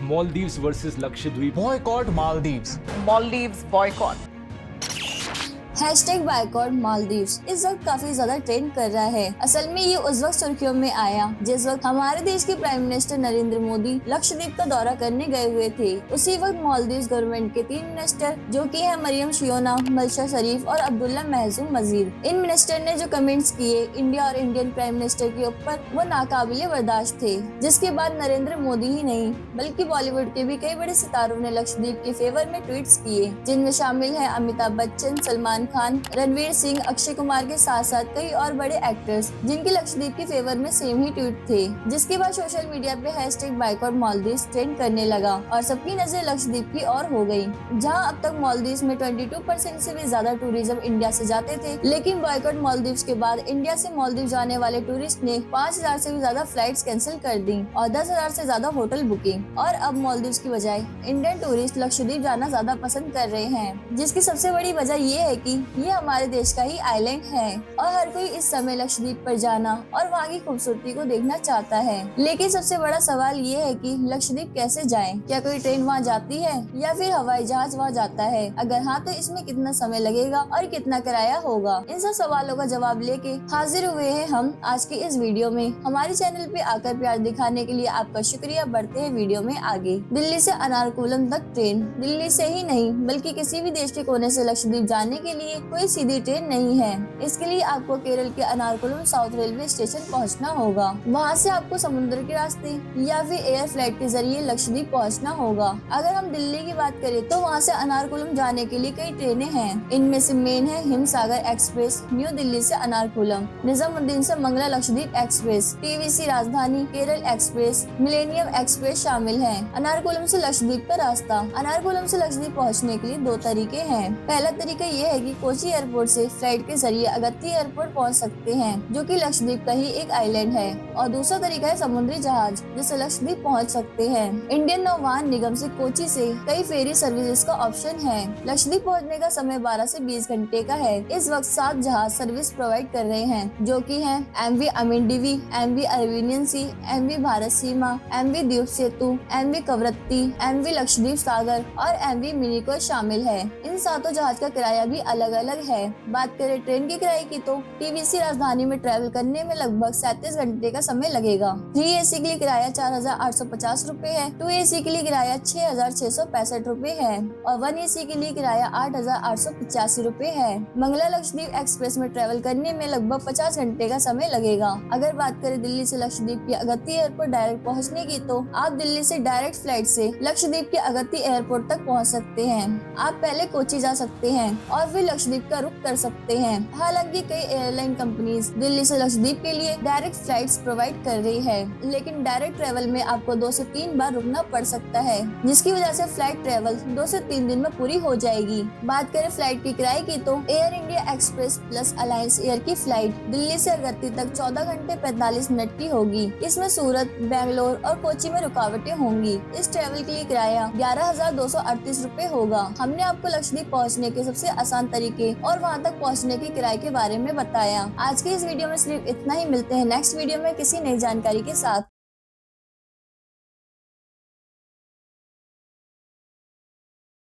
Maldives versus Lakshadweep. Boycott Maldives. Maldives boycott. #Boycott Maldives इस वक्त काफी ज्यादा ट्रेंड कर रहा है। असल में ये उस वक्त सुर्खियों में आया जिस वक्त हमारे देश के प्राइम मिनिस्टर नरेंद्र मोदी लक्षद्वीप का दौरा करने गए हुए थे। उसी वक्त मालदीव्स गवर्नमेंट के 3 मिनिस्टर जो कि है मरियम शियोना, मलशा शरीफ और अब्दुल्ला महजूम मजीद, इन मिनिस्टर ने जो कमेंट्स किए इंडिया और इंडियन प्राइम मिनिस्टर के ऊपर वो नाकाबिले बर्दाश्त थे। जिसके बाद नरेंद्र मोदी ही नहीं बल्कि बॉलीवुड के भी कई बड़े सितारों ने लक्षद्वीप के फेवर में ट्वीट्स किए, जिनमें शामिल है अमिताभ बच्चन, सलमान खान, रणवीर सिंह, अक्षय कुमार के साथ साथ कई और बड़े एक्टर्स जिनके लक्षद्वीप के फेवर में सेम ही ट्वीट थे। जिसके बाद सोशल मीडिया पे #बायकॉट मालदीव्स ट्रेंड करने लगा और सबकी नजर लक्षद्वीप की ओर हो गई। जहां अब तक मालदीव्स में 22% से भी ज्यादा टूरिज्म इंडिया से जाते थे, लेकिन बॉयकॉट मालदीव्स के बाद इंडिया से मालदीव जाने वाले टूरिस्ट ने 5000 से भी ज्यादा फ्लाइट्स कैंसिल कर दी और 10,000 से ज्यादा होटल बुकिंग। और अब मालदीव्स की बजाय इंडियन टूरिस्ट लक्षद्वीप जाना ज्यादा पसंद कर रहे हैं, जिसकी सबसे बड़ी वजह ये है कि ये हमारे देश का ही आइलैंड है और हर कोई इस समय लक्षद्वीप पर जाना और वहाँ की खूबसूरती को देखना चाहता है। लेकिन सबसे बड़ा सवाल ये है कि लक्षद्वीप कैसे जाएं? क्या कोई ट्रेन वहाँ जाती है या फिर हवाई जहाज वहाँ जाता है? अगर हाँ तो इसमें कितना समय लगेगा और कितना किराया होगा? इन सब सवालों का जवाब लेके हाजिर हुए हैं हम आज की इस वीडियो में। हमारे चैनल पे आकर प्यार दिखाने के लिए आपका शुक्रिया। बढ़ते हैं वीडियो में आगे। दिल्ली से अनारकुलम तक ट्रेन। दिल्ली से ही नहीं बल्कि किसी भी देश के कोने से लक्षद्वीप जाने के लिए कोई सीधी ट्रेन नहीं है। इसके लिए आपको केरल के अनारकुलम साउथ रेलवे स्टेशन पहुंचना होगा। वहां से आपको समुद्र के रास्ते या फिर एयर फ्लाइट के जरिए लक्षद्वीप पहुंचना होगा। अगर हम दिल्ली की बात करें तो वहां से अनारकुलम जाने के लिए कई ट्रेनें हैं। इनमें से मेन है हिमसागर एक्सप्रेस न्यू दिल्ली से अनारकुलम, निजामुद्दीन से मंगला लक्षद्वीप एक्सप्रेस, टीवीसी राजधानी केरल एक्सप्रेस, मिलेनियम एक्सप्रेस शामिल है। अनारकुलम से लक्षद्वीप का रास्ता। अनारकुलम से लक्षद्वीप पहुँचने के लिए 2 तरीके हैं। पहला तरीका ये है कि कोची एयरपोर्ट से फ्लाइट के जरिए अगत्ती एयरपोर्ट पहुंच सकते हैं, जो कि लक्षद्वीप का ही एक आइलैंड है। और दूसरा तरीका है समुद्री जहाज, जिससे लक्षद्वीप पहुंच सकते हैं। इंडियन नौवाहन निगम से कोची से कई फेरी सर्विसेज का ऑप्शन है। लक्षद्वीप पहुंचने का समय 12 से 20 घंटे का है। इस वक्त 7 जहाज सर्विस प्रोवाइड कर रहे हैं, जो कि है MV अमिंडीवी, MV अरविनियन सी, MV भारत सीमा, MV द्वीप सेतु, MV कवरत्ती, MV लक्षद्वीप सागर और MV मिनिको शामिल है। इन 7 जहाज का किराया भी अलग अलग है। बात करें ट्रेन के किराए की तो टीवीसी राजधानी में ट्रैवल करने में लगभग 37 घंटे का समय लगेगा। 3 AC के लिए किराया 4,850 रूपए है, 2 AC के लिए किराया 6,665 रूपए है और 1 AC के लिए किराया 8,885 रूपए है। मंगला लक्षद्वीप एक्सप्रेस में ट्रैवल करने में लगभग 50 घंटे का समय लगेगा। अगर बात करें दिल्ली से लक्षद्वीप के अगत्ती एयरपोर्ट डायरेक्ट पहुँचने की तो आप दिल्ली से डायरेक्ट फ्लाइट से लक्षद्वीप के अगत्ती एयरपोर्ट तक पहुँच सकते हैं। आप पहले कोची जा सकते हैं और फिर लक्षद्वीप का रुख कर सकते हैं। हालांकि कई एयरलाइन कंपनीज दिल्ली से लक्षद्वीप के लिए डायरेक्ट फ्लाइट्स प्रोवाइड कर रही है, लेकिन डायरेक्ट ट्रेवल में आपको 2 से 3 बार रुकना पड़ सकता है, जिसकी वजह से फ्लाइट ट्रेवल 2 से 3 दिन में पूरी हो जाएगी। बात करें फ्लाइट की किराए की तो air India express plus alliance air की फ्लाइट दिल्ली से अगत्ती तक 14 घंटे 45 मिनट की होगी। इसमें सूरत, बेंगलोर और कोची में रुकावटें होंगी। इस ट्रेवल के लिए किराया 11,238 रूपए होगा। हमने आपको लक्षद्वीप पहुँचने के सबसे आसान तरीके और वहां तक पहुंचने के किराए के बारे में बताया। आज के इस वीडियो में सिर्फ इतना ही। मिलते हैं नेक्स्ट वीडियो में किसी नई जानकारी के साथ।